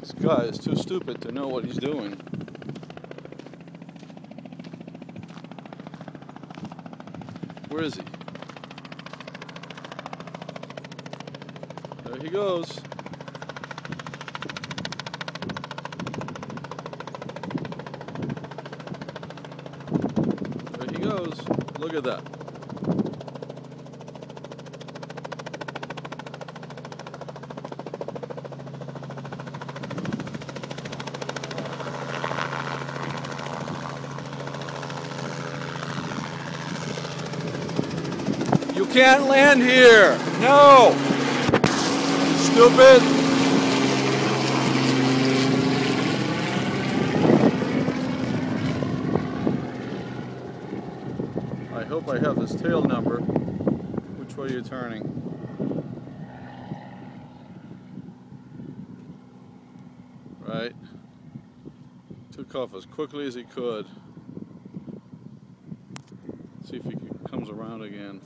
This guy is too stupid to know what he's doing. Where is he? There he goes. There he goes. Look at that. You can't land here! No! Stupid! I hope I have his tail number. Which way are you turning? Right. Took off as quickly as he could. See if he comes around again.